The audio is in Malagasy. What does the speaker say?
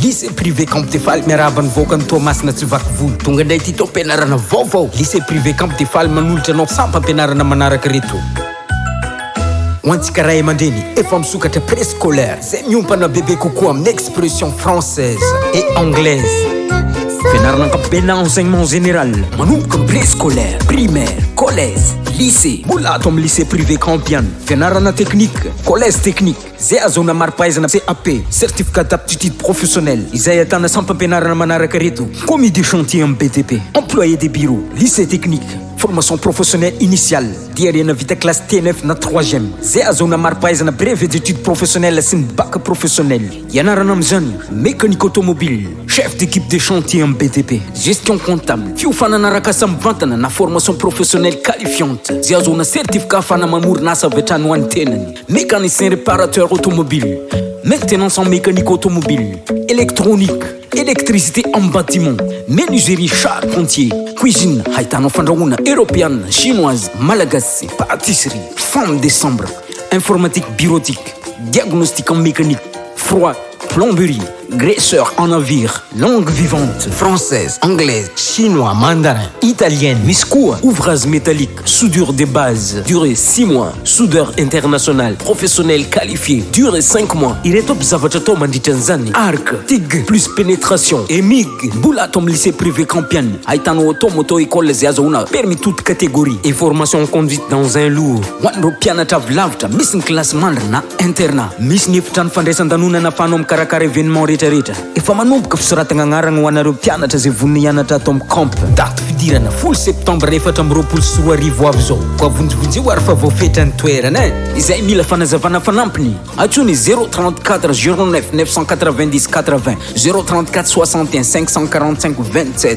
lycée privé Camp des Fall miarabany vokany Thomas na tsy vaky volo tonga ndray ty ampianarana vaovao lycée privé Camp des Fall manolotra anao sampy ampianarana manaraka reto ho antsika ray aman-dreny efa misokatra préscolaire zay miompana bébé kokoa amin'ny expression française et anglaise fianarana ankapobena enseignement général manomboka amin'ny préscolaire primaire collège lycée mbola ato amin'ny lycée privé campiane fianarana technique collège technique zay azona mari-pahaizana CAP certificat d'aptitude professionnelle izay atana sampy ampianarana manaraka reto commis de chantier amin'ny BTP employé des bureaux lycée technique formation professionnelle initiale diarena vita classe T9 na 3e zay azona mari-pahaizana brevet d'études professionnelles sy ny bac professionnel ianarana amin'izany mécanique automobile chef d'équipe de chantier amin'ny BTP gestion comptable fiofanana araka samy vantana na formation professionnelle qualifiante zay azona certificat afana mamorona asa avy hatrany ho an'ny tenany mécanicien réparateur automobile maintenance en mécanique automobile électronique électricité en bâtiment menuiserie charpentier cuisine haïtanao fandrahoana européenne chinoise malagasy pâtisserie femme de chambre informatique bureautique diagnostic en mécanique froid plomberie graisseur en navire langue vivante française anglaise chinois mandarin italienne misy koa ouvrage métallique soudure de base durée 6 mois soudeur international professionnel qualifié durée 5 mois ireto aby zavatra atao mandritra an'izany arc TIG plus pénétration EMIG mbola ato amin'ny lycée privé campiane ahitanao auto école zay azahoana permis toute catégorie et formation en conduite dans un lourd ho an'ireo mpianatra avy lavitra misy ny classe mandry na internat misy ny efitrano fandraisan-danonana afahanao amin'ny karakara événement rehetrarehetra efa manomboka fisoratana agnarana ho anareo mpianatra zay vonona hianatra ato amin'ny camp date fidirana 10 septembre 2024 avy zao ko avonjivonjy ho ary fa voafetrany toerana izay mila fanazavana fanampiny atsony 034 09 990 80 034 61 545 27